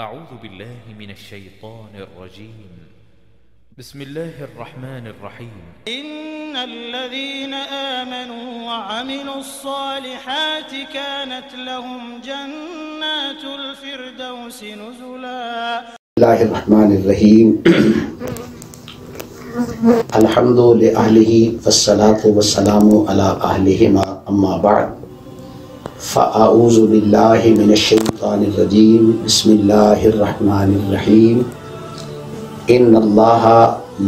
أعوذ بالله من الشيطان الرجيم. بسم الله الرحمن الرحيم. إن الذين آمنوا وعملوا الصالحات كانت لهم جنات الفردوس نزلا. بسم الله الرحمن الرحيم. الحمد لله والصلاة والسلام على أهلهما أما بعد فأعوذ بالله من الشيطان الرجيم. بسم الله الرحمن الرحيم. إن الله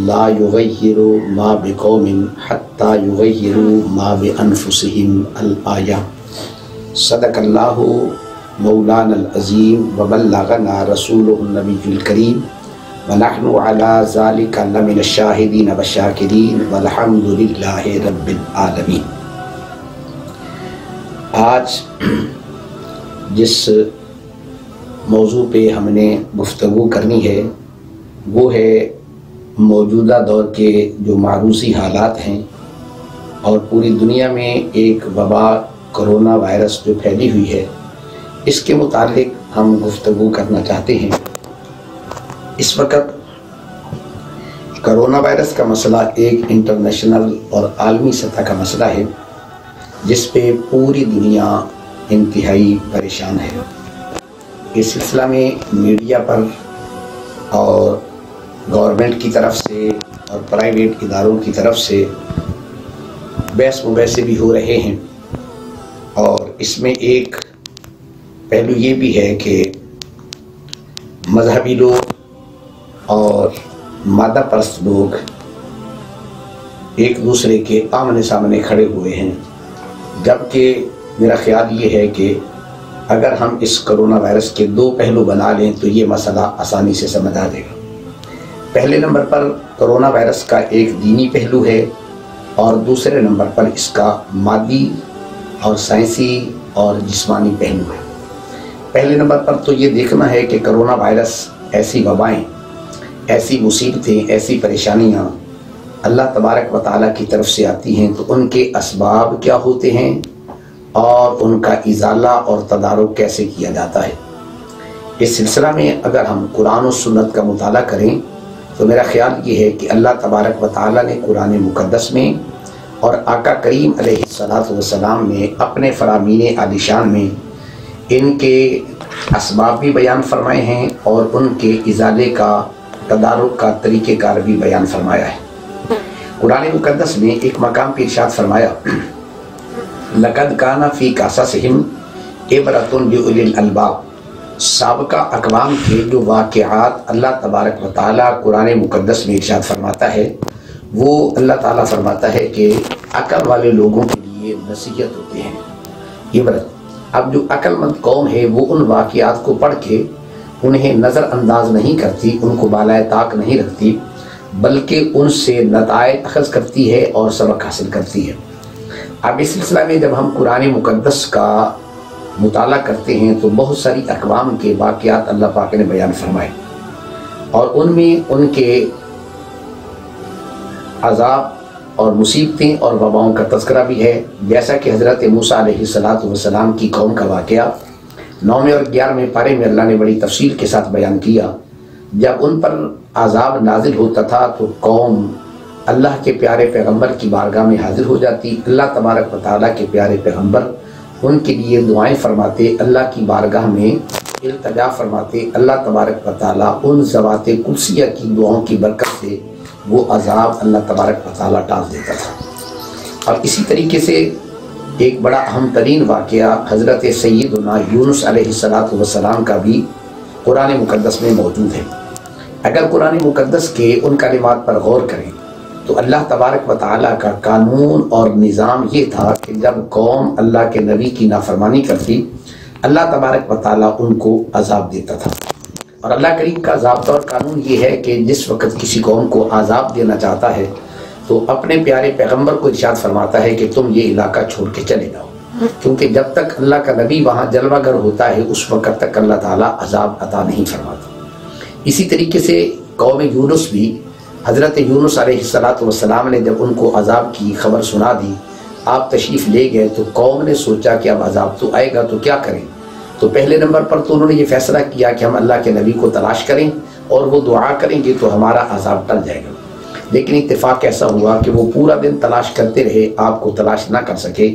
لا يغير ما بقوم حتى يغيروا ما بأنفسهم الآية. صدق الله مولانا العظيم وبلغنا رسوله النبي الكريم ونحن على ذلك لمن الشاهدين والشاكرين والحمد لله رب العالمين. آج جس موضوع پہ ہم نے گفتگو کرنی ہے وہ ہے موجودہ دور کے جو معروضی حالات ہیں اور پوری دنیا میں ایک وبا کرونا وائرس جو پھیلی ہوئی ہے اس کے متعلق ہم گفتگو کرنا چاہتے ہیں. اس وقت کرونا وائرس کا مسئلہ ایک انٹرنیشنل اور عالمی سطح کا مسئلہ ہے جس پہ پوری دنیا انتہائی پریشان ہے. اس سلسلہ میں میڈیا پر اور گورنمنٹ کی طرف سے اور پرائیویٹ اداروں کی طرف سے بحث مباحثے بھی ہو رہے ہیں اور اس میں ایک پہلو یہ بھی ہے کہ مذہبی لوگ اور مادہ پرست لوگ ایک دوسرے کے آمنے سامنے کھڑے ہوئے ہیں، جبکہ میرا خیال یہ ہے کہ اگر ہم اس کرونا وائرس کے دو پہلو بنا لیں تو یہ مسئلہ آسانی سے سمجھ آ جائے گا. پہلے نمبر پر کرونا وائرس کا ایک دینی پہلو ہے اور دوسرے نمبر پر اس کا مادی اور سائنسی اور جسمانی پہلو ہے. پہلے نمبر پر تو یہ دیکھنا ہے کہ کرونا وائرس ایسی وبائیں، ایسی مصیبتیں، ایسی پریشانیاں اللہ تبارک و تعالیٰ کی طرف سے آتی ہیں تو ان کے اسباب کیا ہوتے ہیں اور ان کا ازالہ اور تدارک کیسے کیا جاتا ہے. اس سلسلہ میں اگر ہم قرآن و سنت کا مطالعہ کریں تو میرا خیال یہ ہے کہ اللہ تبارک و تعالیٰ نے قرآن مقدس میں اور آقا کریم علیہ السلام نے اپنے فرامین عالی شان میں ان کے اسباب بھی بیان فرمائے ہیں اور ان کے ازالے کا تدارک کا طریقہ کار بھی بیان فرمایا ہے. قرآن مقدس میں ایک مقام پہ ارشاد فرمایا لَقَدْ كَانَ فِي قَصَصِهِمْ عِبْرَةٌ لِأُولِي الْأَلْبَابِ. سابقہ اقوام کے جو واقعات اللہ تبارک و تعالیٰ قرآن مقدس میں ارشاد فرماتا ہے وہ اللہ تعالیٰ فرماتا ہے کہ عقل والے لوگوں کے لیے نصیحت ہوتے ہیں، عبرت. اب جو عقل مند قوم ہے وہ ان واقعات کو پڑھ کے انہیں نظر انداز نہیں کرتی، ان کو بالائے طاق نہیں رکھتی، بلکہ ان سے نتائج اخذ کرتی ہے اور سبق حاصل کرتی ہے. اب اس سلسلہ میں جب ہم قرآن مقدس کا مطالعہ کرتے ہیں تو بہت ساری اقوام کے واقعات اللہ پاک نے بیان فرمائے اور ان میں ان کے عذاب اور مصیبتیں اور وباؤں کا تذکرہ بھی ہے. جیسا کہ حضرت موسیٰ علیہ السلام کی قوم کا واقعہ 9ویں اور 11ویں پارے میں اللہ نے بڑی تفصیل کے ساتھ بیان کیا. جب ان پر عذاب نازل ہوتا تھا تو قوم اللہ کے پیارے پیغمبر کی بارگاہ میں حاضر ہو جاتی. اللہ تبارک و تعالیٰ کے پیارے پیغمبر ان کے لیے دعائیں فرماتے، اللہ کی بارگاہ میں التجا فرماتے. اللہ تبارک و تعالیٰ ان ذوات قدسیہ کی دعاؤں کی برکت سے وہ عذاب اللہ تبارک و تعالیٰ ٹال دیتا تھا. اور اسی طریقے سے ایک بڑا اہم ترین واقعہ حضرت سیدنا یونس علیہ السلام کا بھی قرآن مقدس میں موجود ہے. اگر قرآن مقدس کے ان کلمات پر غور کریں تو اللہ تبارک و تعالیٰ کا قانون اور نظام یہ تھا کہ جب قوم اللہ کے نبی کی نافرمانی کرتی اللہ تبارک و تعالیٰ ان کو عذاب دیتا تھا. اور اللہ کریم کا ضابطہ اور قانون یہ ہے کہ جس وقت کسی قوم کو عذاب دینا چاہتا ہے تو اپنے پیارے پیغمبر کو ارشاد فرماتا ہے کہ تم یہ علاقہ چھوڑ کے چلے جاؤ، کیونکہ جب تک اللہ کا نبی وہاں جلوہ گر ہوتا ہے اس وقت تک اللہ تعالیٰ عذاب عطا نہیں فرماتا. اسی طریقے سے قوم یونس بھی حضرت یونس علیہ السلام نے جب ان کو عذاب کی خبر سنا دی، آپ تشریف لے گئے تو قوم نے سوچا کہ اب عذاب تو آئے گا تو کیا کریں. تو پہلے نمبر پر تو انہوں نے یہ فیصلہ کیا کہ ہم اللہ کے نبی کو تلاش کریں اور وہ دعا کریں گے تو ہمارا عذاب ٹل جائے گا۔ لیکن اتفاق ایسا ہوا کہ وہ پورا دن تلاش کرتے رہے، آپ کو تلاش نہ کر سکے،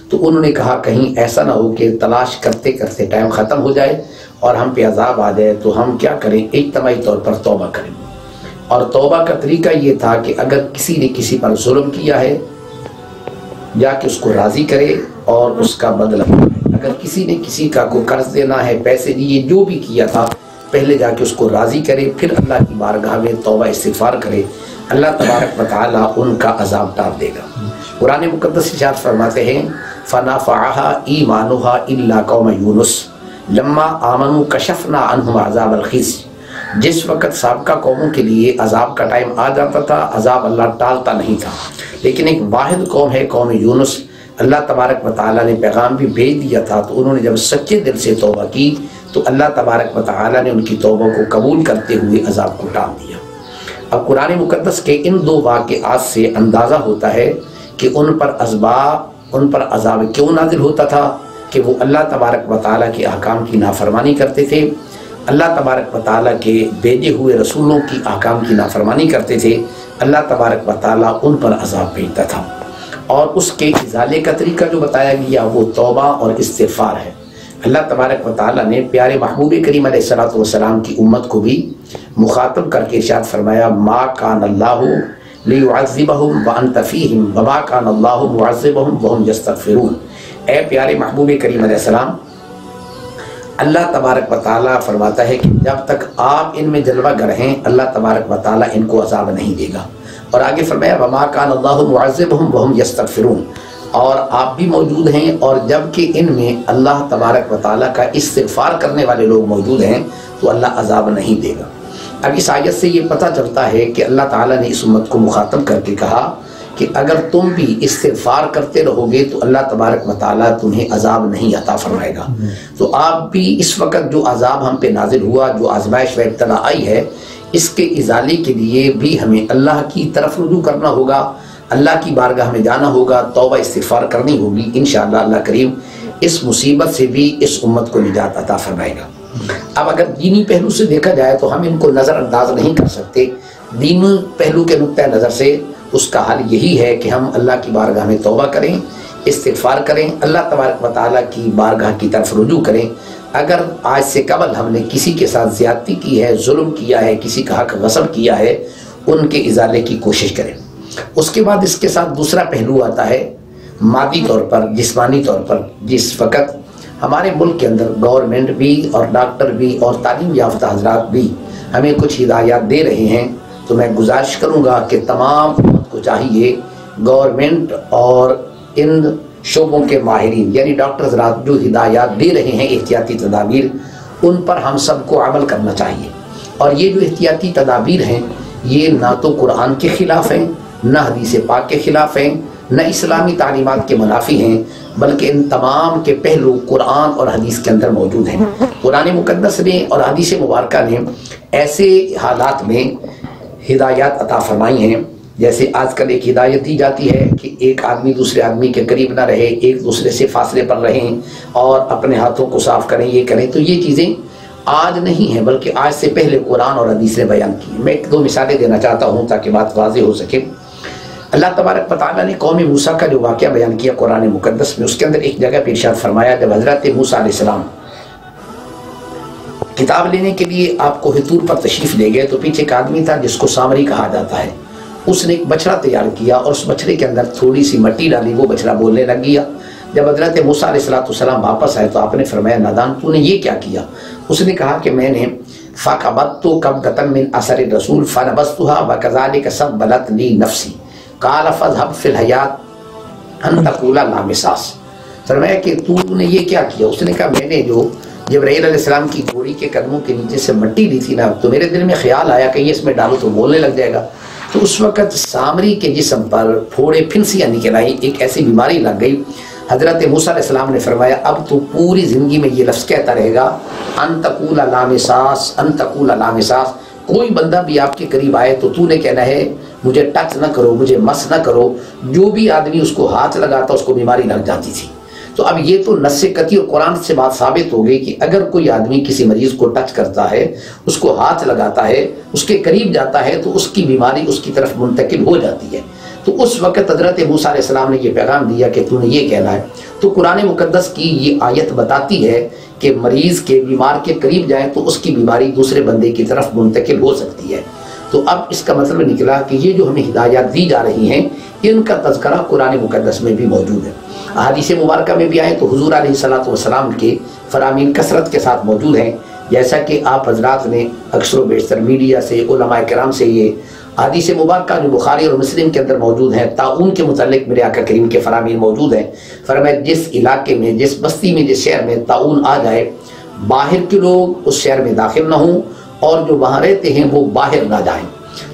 تو انہوں نے کہا کہیں ایسا نہ ہو کہ تلاش کرتے کرتے ٹائم ختم ہو جائے اور ہم پہ عذاب آ جائے، تو ہم کیا کریں، اجتماعی طور پر توبہ کریں۔ اور توبہ کا طریقہ یہ تھا کہ اگر کسی نے کسی پر ظلم کیا ہے جا کے اس کو راضی کرے اور اس کا بدلہ لے۔ اگر کسی نے کسی کا کوئی قرض دینا ہے، پیسے دیے، جو بھی کیا تھا، پہلے جا کے اس کو راضی کرے، پھر اللہ کی بارگاہ میں توبہ استغفار کرے، اللہ تبارک و تعالیٰ ان کا عذاب ٹال دے گا۔ قرآن مقدس ارشاد فرماتے ہیں فَنَفَعَهَا إِيمَانُهَا إِلَّا قَوْمَ يُونُسَ لَمَّا آمَنُوا كَشَفْنَا عَنْهُمْ عَذَابَ الْخِزْيِ۔ جس وقت سابقہ قوموں کے لیے عذاب کا ٹائم آ جاتا تھا، عذاب اللہ ٹالتا نہیں تھا، لیکن ایک واحد قوم ہے قوم یونس، اللہ تبارک و تعالیٰ نے پیغام بھی بھیج دیا تھا، تو انہوں نے جب سچے دل سے توبہ کی تو اللہ تبارک و تعالیٰ نے ان کی توبہ کو قبول کرتے ہوئے عذاب کو ٹال دیا۔ اب قرآن مقدس کے ان دو واقعات سے اندازہ ہوتا ہے کہ ان پر عذاب کیوں نازل ہوتا تھا، کہ وہ اللہ تبارک و تعالیٰ کے احکام کی نافرمانی کرتے تھے، اللہ تبارک و تعالیٰ کے بھیجے ہوئے رسولوں کی احکام کی نافرمانی کرتے تھے، اللہ تبارک و تعالیٰ ان پر عذاب بھیجتا تھا۔ اور اس کے ازالے کا طریقہ جو بتایا گیا وہ توبہ اور استغفار ہے۔ اللہ تبارک و تعالیٰ نے پیارے محبوب کریم علیہ الصلوۃ والسلام کی امت کو بھی مخاطب کر کے ارشاد فرمایا ما کان اللہ لیعذبہم وانت فیہم وما کان اللہ معذبہم وہم یستغفرون۔ اے پیارے محبوب کریم علیہ السلام، اللہ تبارک و تعالیٰ فرماتا ہے کہ جب تک آپ ان میں جلوہ گر ہیں، اللہ تبارک و تعالیٰ ان کو عذاب نہیں دے گا۔ اور آگے فرمایا وما کان اللہ معذبہم وہم یستغفرون، اور آپ بھی موجود ہیں اور جب کہ ان میں اللہ تبارک و تعالیٰ کا استغفار کرنے والے لوگ موجود ہیں تو اللہ عذاب نہیں دے گا۔ اب اس آیت سے یہ پتہ چلتا ہے کہ اللہ تعالیٰ نے اس امت کو مخاطب کر کے کہا کہ اگر تم بھی استغفار کرتے رہو گے تو اللہ تبارک و تعالیٰ تمہیں عذاب نہیں عطا فرمائے گا۔ تو آپ بھی اس وقت جو عذاب ہم پہ نازل ہوا، جو آزمائش و ابتلا آئی ہے، اس کے ازالے کے لیے بھی ہمیں اللہ کی طرف رجوع کرنا ہوگا، اللہ کی بارگاہ میں جانا ہوگا، توبہ استغفار کرنی ہوگی۔ انشاءاللہ اللہ کریم اس مصیبت سے بھی اس امت کو نجات عطا فرمائے گا۔ اب اگر دینی پہلو سے دیکھا جائے تو ہم ان کو نظر انداز نہیں کر سکتے۔ دینی پہلو کے نقطۂ نظر سے اس کا حل یہی ہے کہ ہم اللہ کی بارگاہ میں توبہ کریں، استغفار کریں، اللہ تبارک و تعالیٰ کی بارگاہ کی طرف رجوع کریں۔ اگر آج سے قبل ہم نے کسی کے ساتھ زیادتی کی ہے، ظلم کیا ہے، کسی کا حق غصب کیا ہے، ان کے ازالے کی کوشش کریں۔ اس کے بعد اس کے ساتھ دوسرا پہلو آتا ہے مادی طور پر، جسمانی طور پر۔ جس وقت ہمارے ملک کے اندر گورنمنٹ بھی اور ڈاکٹر بھی اور تعلیم یافتہ حضرات بھی ہمیں کچھ ہدایات دے رہے ہیں، تو میں گزارش کروں گا کہ تمام امت کو چاہیے گورنمنٹ اور ان شعبوں کے ماہرین یعنی ڈاکٹر حضرات جو ہدایات دے رہے ہیں احتیاطی تدابیر، ان پر ہم سب کو عمل کرنا چاہیے۔ اور یہ جو احتیاطی تدابیر ہیں یہ نہ تو قرآن کے خلاف ہیں، نہ حدیث پاک کے خلاف ہیں، نہ اسلامی تعلیمات کے منافی ہیں، بلکہ ان تمام کے پہلو قرآن اور حدیث کے اندر موجود ہیں۔ قرآن مقدس نے اور حدیث مبارکہ نے ایسے حالات میں ہدایات عطا فرمائی ہیں، جیسے آج کل ایک ہدایت دی جاتی ہے کہ ایک آدمی دوسرے آدمی کے قریب نہ رہے، ایک دوسرے سے فاصلے پر رہیں اور اپنے ہاتھوں کو صاف کریں، یہ کریں۔ تو یہ چیزیں آج نہیں ہیں بلکہ آج سے پہلے قرآن اور حدیث نے بیان کی۔ میں ایک دو مثالیں دینا چاہتا ہوں تاکہ بات واضح ہو سکے۔ اللہ تبارک و تعالیٰ نے قوم موسیٰ کا جو واقعہ بیان کیا قرآن مقدس میں، اس کے اندر ایک جگہ پہ ارشاد فرمایا جب حضرت موسیٰ علیہ السلام کتاب لینے کے لیے آپ کو حطور پر تشریف لے گئے تو پیچھے ایک آدمی تھا جس کو سامری کہا جاتا ہے، اس نے ایک بچڑا تیار کیا اور اس بچڑے کے اندر تھوڑی سی مٹی ڈالی، وہ بچڑا بولنے لگ گیا۔ جب حضرت موسیٰ علیہ السلام واپس آئے تو آپ نے فرمایا نادان تو نے یہ کیا کیا؟ اس نے کہا کہ میں نے فَقَبَضْتُ قَبْضَةً مِّنْ أَثَرِ الرَّسُولِ فَنَبَذْتُهَا وَكَذَلِكَ سَبَّلَتْ لِي نَفْسِي قَالَ فَاذْهَبْ فِي الْحَيَاةِ أَن تَقُولَ لَا مِسَاسَ۔ فرمایا کہ تو نے یہ کیا کیا؟ اس نے کہا میں نے جو جبرائیل علیہ السلام کی گھوڑی کے قدموں کے نیچے سے مٹی لی تھی نا، تو میرے دل میں خیال آیا کہ یہ اس میں ڈالو تو بولنے لگ جائے گا۔ تو اس وقت سامری کے جسم پر پھوڑے پھنسیاں نکل آئی، ایک ایسی بیماری لگ گئی۔ حضرت موسیٰ علیہ السلام نے فرمایا اب تو پوری زندگی میں یہ لفظ کہتا رہے گا ان تقول لا مساس، ان تقول لا مساس۔ کوئی بندہ بھی آپ کے قریب آئے تو نے کہنا ہے مجھے ٹچ نہ کرو، مجھے مس نہ کرو۔ جو بھی آدمی اس کو ہاتھ لگاتا اس کو بیماری لگ جاتی تھی۔ تو اب یہ تو نص قطعی اور قرآن سے بات ثابت ہو گئی کہ اگر کوئی آدمی کسی مریض کو ٹچ کرتا ہے، اس کو ہاتھ لگاتا ہے، اس کے قریب جاتا ہے، تو اس کی بیماری اس کی طرف منتقل ہو جاتی ہے۔ تو اس وقت حضرت موسیٰ علیہ السلام نے یہ پیغام دیا کہ تو نے یہ کہنا ہے۔ تو قرآن مقدس کی یہ آیت بتاتی ہے کہ مریض کے بیمار کے قریب جائیں تو اس کی بیماری دوسرے بندے کی طرف منتقل ہو سکتی ہے۔ تو اب اس کا مطلب نکلا کہ یہ جو ہمیں ہدایات دی جا رہی ہیں ان کا تذکرہ قرآن مقدس میں بھی موجود ہے۔ احادیث مبارکہ میں بھی آئے تو حضور علیہ الصلوۃ والسلام کے فرامین کثرت کے ساتھ موجود ہیں، جیسا کہ آپ حضرات نے اکثر و بیشتر میڈیا سے، علماء کرام سے یہ حدیث مبارکہ جو بخاری اور مسلم کے اندر موجود ہیں، طاعون کے متعلق میرے آقا کریم کے فرامین موجود ہیں۔ فرمایا جس علاقے میں، جس بستی میں، جس شہر میں طاعون آ جائے، باہر کے لوگ اس شہر میں داخل نہ ہوں اور جو وہاں رہتے ہیں وہ باہر نہ جائیں۔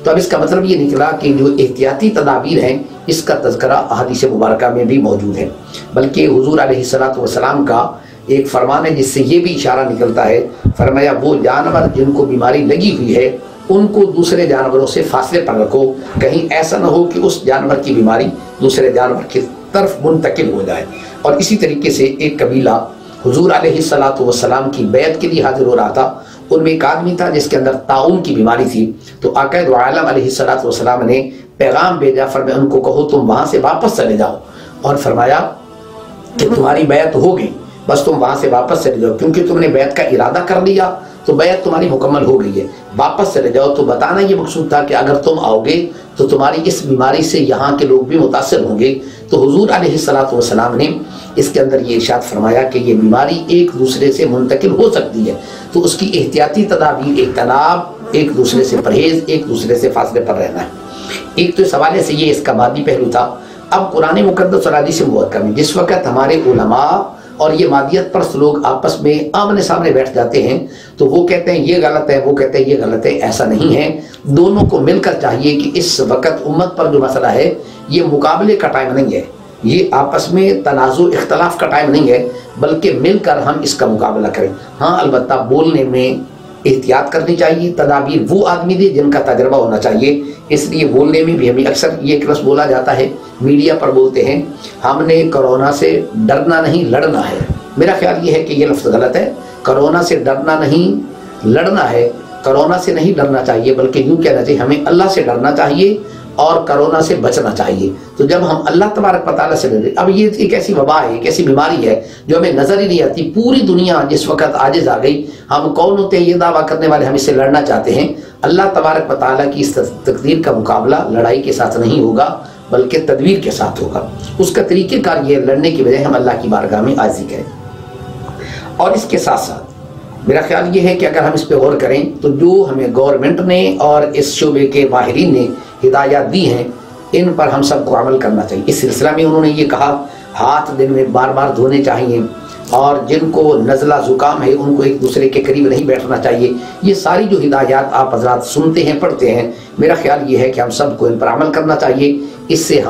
تو اب اس کا مطلب یہ نکلا کہ جو احتیاطی تدابیر ہیں اس کا تذکرہ احادیث مبارکہ میں بھی موجود ہے، بلکہ حضور علیہ الصلوۃ والسلام کا ایک فرمان ہے جس سے یہ بھی اشارہ نکلتا ہے۔ فرمایا وہ جانور جن کو بیماری لگی ہوئی ہے ان کو دوسرے جانوروں سے فاصلے پر رکھو، کہیں ایسا نہ ہو کہ اس جانور کی بیماری دوسرے جانور کی طرف منتقل ہو جائے۔ اور اسی طریقے سے ایک قبیلہ حضور علیہ الصلوۃ والسلام کی بیعت کے لیے حاضر ہو رہا تھا، ان میں ایک آدمی تھا جس کے اندر طاعون کی بیماری تھی۔ تو آقا دو عالم علیہ الصلوۃ والسلام نے پیغام بھیجا، فرمایا ان کو کہو تم وہاں سے واپس چلے جاؤ، اور فرمایا کہ تمہاری بیعت ہو گئی، بس تم وہاں سے واپس چلے جاؤ، کیونکہ تم نے بیعت کا ارادہ کر لیا تو بیعت تمہاری مکمل ہو گئی ہے، واپس چلے جاؤ۔ تو بتانا یہ مقصود تھا کہ اگر تم آؤ گے تو تمہاری اس بیماری سے یہاں کے لوگ بھی متاثر ہوں گے۔ تو حضور علیہ الصلوۃ والسلام نے اس کے اندر یہ ارشاد فرمایا کہ یہ بیماری ایک دوسرے سے منتقل ہو سکتی ہے، تو اس کی احتیاطی تدابیر اجتناب، ایک دوسرے سے پرہیز، ایک دوسرے سے فاصلے پر رہنا ہے۔ ایک تو اس حوالے سے یہ اس کا مادی پہلو تھا۔ اب قرآن مقدس اور حدیث مبارکہ میں جس وقت ہمارے علماء اور یہ مادیت پرست لوگ آپس میں آمنے سامنے بیٹھ جاتے ہیں تو وہ کہتے ہیں یہ غلط ہے، وہ کہتے ہیں یہ غلط ہے، ایسا نہیں ہے۔ دونوں کو مل کر چاہیے کہ اس وقت امت پر جو مسئلہ ہے یہ مقابلے کا ٹائم نہیں ہے، یہ آپس میں تنازع اختلاف کا ٹائم نہیں ہے، بلکہ مل کر ہم اس کا مقابلہ کریں۔ ہاں البتہ بولنے میں احتیاط کرنی چاہیے، تدابیر وہ آدمی دے جن کا تجربہ ہونا چاہیے۔ اس لیے بولنے میں بھی ہمیں اکثر یہ ایک لفظ بولا جاتا ہے، میڈیا پر بولتے ہیں ہم نے کرونا سے ڈرنا نہیں لڑنا ہے۔ میرا خیال یہ ہے کہ یہ لفظ غلط ہے، کرونا سے ڈرنا نہیں لڑنا ہے، کرونا سے نہیں ڈرنا چاہیے، بلکہ یوں کہنا چاہیے ہمیں اللہ سے ڈرنا چاہیے اور کرونا سے بچنا چاہیے۔ تو جب ہم اللہ تبارک و تعالیٰ سے ڈریں، اب یہ ایک ایسی وبا ہے، ایک ایسی بیماری ہے جو ہمیں نظر ہی نہیں آتی، پوری دنیا جس وقت عاجز آ گئی، ہم کون ہوتے ہیں یہ دعویٰ کرنے والے، ہم اس سے لڑنا چاہتے ہیں۔ اللہ تبارک و تعالیٰ کی اس تقدیر کا مقابلہ لڑائی کے ساتھ نہیں ہوگا بلکہ تدبیر کے ساتھ ہوگا۔ اس کا طریقہ کار یہ لڑنے کی بجائے ہم اللہ کی بارگاہ میں عاجزی کریں۔ اور اس کے ساتھ ساتھ میرا خیال یہ ہے کہ اگر ہم اس پہ غور کریں تو جو ہمیں گورنمنٹ نے اور اس شعبے کے ماہرین نے ہدایات دی ہیں ان پر ہم سب کو عمل کرنا چاہیے۔ اس سلسلہ میں انہوں نے یہ کہا ہاتھ دن میں بار بار دھونے چاہیے، اور جن کو نزلہ زکام ہے ان کو ایک دوسرے کے قریب نہیں بیٹھنا چاہیے۔ یہ ساری جو ہدایات آپ حضرات سنتے ہیں، پڑھتے ہیں، میرا خیال یہ ہے کہ ہم سب کو ان پر عمل کرنا چاہیے۔ اس سے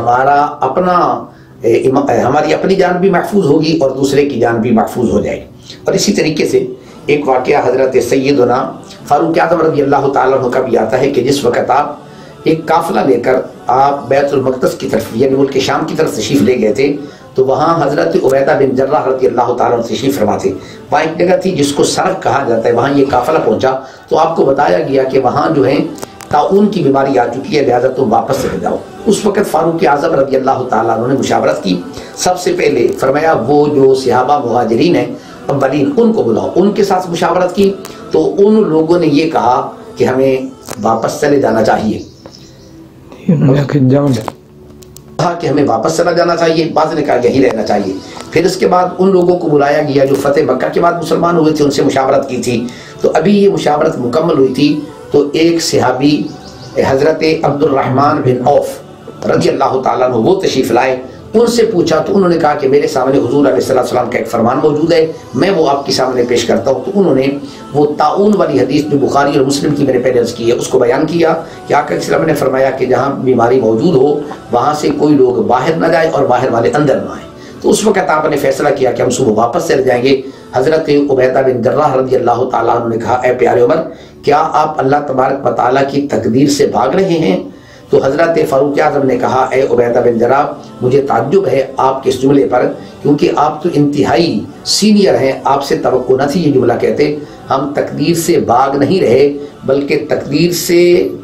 ہماری اپنی جان بھی محفوظ ہوگی اور دوسرے کی جان بھی محفوظ ہو جائے گی۔ اور اسی طریقے سے ایک واقعہ حضرت سیدنا فاروق اعظم رضی اللہ تعالیٰ عنہ کا بھی آتا ہے کہ جس وقت آپ ایک قافلہ لے کر آپ بیت المقدس کی طرف یعنی ملک شام کی طرف تشریف لے گئے تھے، تو وہاں حضرت عبیدہ بن جراح رضی اللہ تعالیٰ عنہ تشریف فرما تھے۔ وہاں ایک جگہ تھی جس کو سرخ کہا جاتا ہے، وہاں یہ قافلہ پہنچا تو آپ کو بتایا گیا کہ وہاں جو ہے طاعون کی بیماری آ چکی ہے، لہذا تم واپس چلے جاؤ۔ اس وقت فاروق اعظم رضی اللہ تعالیٰ عنہ نے مشاورت کی، سب سے پہلے فرمایا وہ جو صحابہ مہاجرین ہیں اولین ان کو بلاؤ، ان کے ساتھ مشاورت کی تو ان لوگوں نے یہ کہا کہ ہمیں واپس چلے جانا چاہیے، کہا کہ ہمیں واپس چلا جانا چاہیے، بعض نے کہا یہیں رہنا چاہیے۔ پھر اس کے بعد ان لوگوں کو بلایا گیا جو فتح مکہ کے بعد مسلمان ہوئے تھے، ان سے مشاورت کی تھی۔ تو ابھی یہ مشاورت مکمل ہوئی تھی تو ایک صحابی حضرت عبد الرحمن بن عوف رضی اللہ تعالیٰ عنہ وہ تشریف لائے، ان سے پوچھا تو انہوں نے کہا کہ میرے سامنے حضور علیہ السلام کا ایک فرمان موجود ہے، میں وہ آپ کے سامنے پیش کرتا ہوں۔ تو انہوں نے وہ طاعون والی حدیث جو بخاری اور مسلم کی میں نے پہلے عرض کی ہے اس کو بیان کیا کہ آقا علیہ السلام نے فرمایا کہ جہاں بیماری موجود ہو وہاں سے کوئی لوگ باہر نہ جائے اور باہر والے اندر نہ آئیں۔ تو اس وقت آپ نے فیصلہ کیا کہ ہم صبح واپس چلے جائیں گے۔ حضرت عبیدہ بن جراح رضی اللہ تعالیٰ عنہ نے کہا اے پیارے عمر، کیا آپ اللہ تبارک و تعالیٰ کی تقدیر سے بھاگ رہے ہیں؟ تو حضرت فاروق اعظم نے کہا اے عبیدہ بن جراح مجھے تعجب ہے آپ کے اس جملے پر، کیونکہ آپ تو انتہائی سینئر ہیں، آپ سے توقع نہ تھی یہ جملہ کہتے، ہم تقدیر سے بھاگ نہیں رہے بلکہ تقدیر سے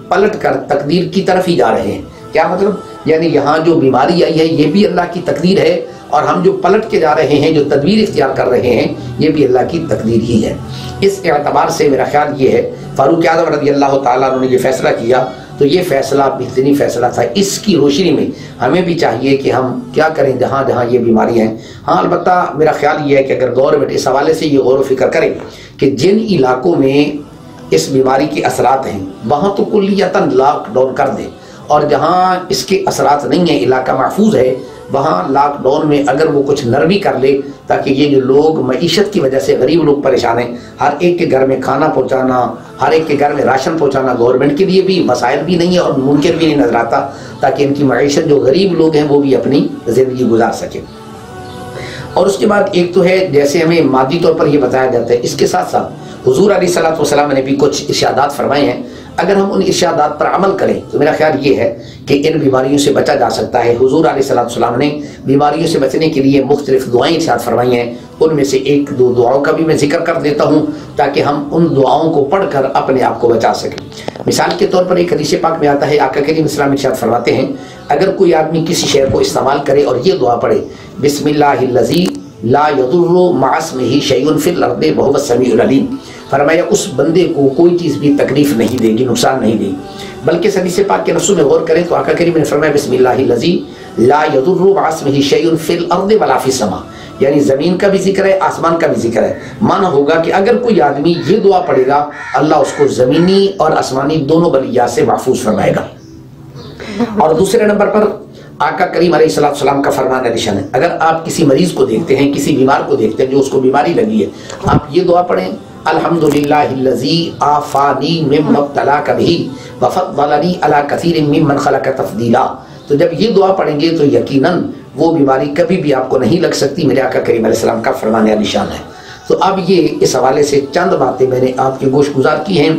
پلٹ کر تقدیر کی طرف ہی جا رہے ہیں۔ کیا مطلب؟ یعنی یہاں جو بیماری آئی ہے یہ بھی اللہ کی تقدیر ہے، اور ہم جو پلٹ کے جا رہے ہیں، جو تدبیر اختیار کر رہے ہیں، یہ بھی اللہ کی تقدیر ہی ہے۔ اس اعتبار سے میرا خیال یہ ہے فاروق اعظم رضی اللہ تعالیٰ عنہ نے یہ فیصلہ کیا تو یہ فیصلہ بہترین فیصلہ تھا۔ اس کی روشنی میں ہمیں بھی چاہیے کہ ہم کیا کریں جہاں جہاں یہ بیماری ہیں۔ ہاں البتہ میرا خیال یہ ہے کہ اگر گورنمنٹ اس حوالے سے یہ غور و فکر کرے کہ جن علاقوں میں اس بیماری کے اثرات ہیں وہاں تو کلیتاً لاک ڈاؤن کر دیں، اور جہاں اس کے اثرات نہیں ہیں، علاقہ محفوظ ہے، وہاں لاک ڈاؤن میں اگر وہ کچھ نرمی کر لے تاکہ یہ جو لوگ معیشت کی وجہ سے غریب لوگ پریشان ہیں، ہر ایک کے گھر میں کھانا پہنچانا، ہر ایک کے گھر میں راشن پہنچانا گورنمنٹ کے لیے بھی مسائل بھی نہیں ہے اور ممکن بھی نہیں نظر آتا، تاکہ ان کی معیشت جو غریب لوگ ہیں وہ بھی اپنی زندگی گزار سکیں۔ اور اس کے بعد ایک تو ہے جیسے ہمیں مادی طور پر یہ بتایا جاتا ہے، اس کے ساتھ ساتھ حضور علیہ الصلوۃ والسلام نے بھی کچھ ارشادات فرمائے ہیں، اگر ہم ان ارشادات پر عمل کریں تو میرا خیال یہ ہے کہ ان بیماریوں سے بچا جا سکتا ہے۔ حضور علیہ الصلوۃ والسلام نے بیماریوں سے بچنے کے لیے مختلف دعائیں ارشاد فرمائی ہیں، ان میں سے ایک دو دعاؤں کا بھی میں ذکر کر دیتا ہوں تاکہ ہم ان دعاؤں کو پڑھ کر اپنے آپ کو بچا سکیں۔ مثال کے طور پر ایک حدیث پاک میں آتا ہے، آقا کریم اسلام ارشاد فرماتے ہیں اگر کوئی آدمی کسی شے کو استعمال کرے اور یہ دعا پڑھے بسم اللہ الذی لا یضر مع اسمہ شیء فی الارض وہو السمیع العلیم، فرمایا اس بندے کو کوئی چیز بھی تکلیف نہیں دے گی، نقصان نہیں دے گی، بلکہ حدیث پاک کے نصوص میں غور کریں تو آقا کریم نے فرمایا بسم اللہ الذی لا یضر مع اسمہ شیء فی الارض ولا فی السماء، یعنی زمین کا بھی ذکر ہے، آسمان کا بھی ذکر ہے۔ معنی ہوگا کہ اگر کوئی آدمی یہ دعا پڑھے گا اللہ اس کو زمینی اور آسمانی دونوں بلیات سے محفوظ فرمائے گا۔ اور دوسرے نمبر پر آقا کریم علیہ الصلوۃ والسلام کا فرمان نشان ہے، اگر آپ کسی مریض کو دیکھتے ہیں، کسی بیمار کو دیکھتے ہیں جو اس کو بیماری لگی ہے، آپ یہ دعا پڑھیں الحمدللہ الذی عافانی مما ابتلاک بہ وفضلنی علی کثیر ممن خلق تفضیلا، تو جب یہ دعا پڑھیں گے تو یقیناً وہ بیماری کبھی بھی آپ کو نہیں لگ سکتی، میرے آقا کریم علیہ السلام کا فرمان نشان ہے۔ تو اب یہ اس حوالے سے چند باتیں میں نے آپ کے گوش گزار کی ہیں،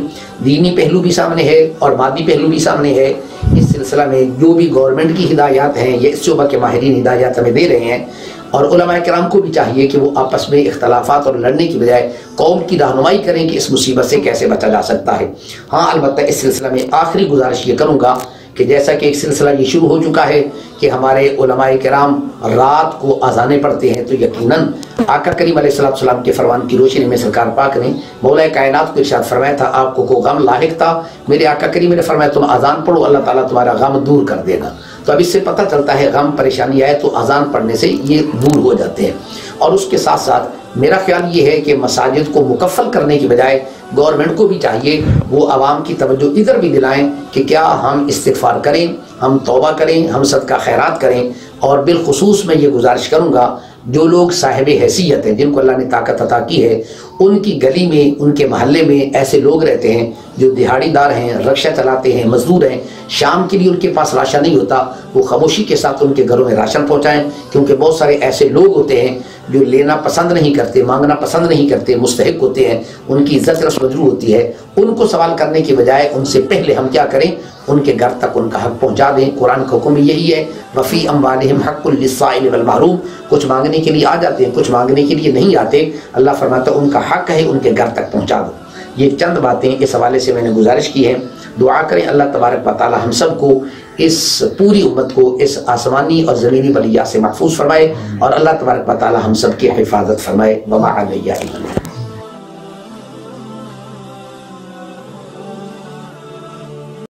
دینی پہلو بھی سامنے ہے اور مادی پہلو بھی سامنے ہے۔ اس سلسلہ میں جو بھی گورنمنٹ کی ہدایات ہیں یہ اس شعبہ کے ماہرین ہدایات ہمیں دے رہے ہیں، اور علماء کرام کو بھی چاہیے کہ وہ آپس میں اختلافات اور لڑنے کی بجائے قوم کی رہنمائی کریں کہ اس مصیبت سے کیسے بچا جا سکتا ہے۔ ہاں البتہ اس سلسلہ میں آخری گزارش یہ کروں گا کہ جیسا کہ ایک سلسلہ یہ شروع ہو چکا ہے کہ ہمارے علماء کرام رات کو اذانیں پڑھتے ہیں، تو یقیناً آقا کریم علیہ الصلوۃ والسلام کے فرمان کی روشنی میں سرکار پاک نے مولا کائنات کو ارشاد فرمایا تھا آپ کو کوئی غم لاحق تھا، میرے آقا کریم نے فرمایا تم اذان پڑھو اللہ تعالیٰ تمہارا غم دور کر دے گا۔ تو اب اس سے پتہ چلتا ہے غم پریشانی آئے تو اذان پڑھنے سے یہ دور ہو جاتے ہیں۔ اور اس کے ساتھ ساتھ میرا خیال یہ ہے کہ مساجد کو مکفل کرنے کی بجائے گورنمنٹ کو بھی چاہیے وہ عوام کی توجہ ادھر بھی دلائیں کہ کیا ہم استغفار کریں، ہم توبہ کریں، ہم صدقہ خیرات کریں۔ اور بالخصوص میں یہ گزارش کروں گا جو لوگ صاحب حیثیت ہیں، جن کو اللہ نے طاقت عطا کی ہے، ان کی گلی میں، ان کے محلے میں ایسے لوگ رہتے ہیں جو دہاڑی دار ہیں، رکشہ چلاتے ہیں، مزدور ہیں، شام کے لیے ان کے پاس راشن نہیں ہوتا، وہ خاموشی کے ساتھ ان کے گھروں میں راشن پہنچائیں، کیونکہ بہت سارے ایسے لوگ ہوتے ہیں جو لینا پسند نہیں کرتے، مانگنا پسند نہیں کرتے، مستحق ہوتے ہیں، ان کی عزت رس مجروح ہوتی ہے، ان کو سوال کرنے کے بجائے ان سے پہلے ہم کیا کریں، ان کے گھر تک ان کا حق پہنچا دیں۔ قرآن کا حکم یہی ہے وفی اموالہم حق للسائل والمحروم، کچھ مانگنے کے لیے آ جاتے ہیں، کچھ مانگنے کے لیے نہیں آتے، اللہ فرماتا ہے ان کا حق ہے ان کے گھر تک پہنچا دو۔ یہ چند باتیں اس حوالے سے میں نے گزارش کی ہے، دعا کریں اللہ تبارک و تعالی ہم سب کو، اس پوری امت کو اس آسمانی اور زمینی بلیات سے محفوظ فرمائے، اور اللہ تبارک و تعالی ہم سب کی حفاظت فرمائے۔ وما علیہ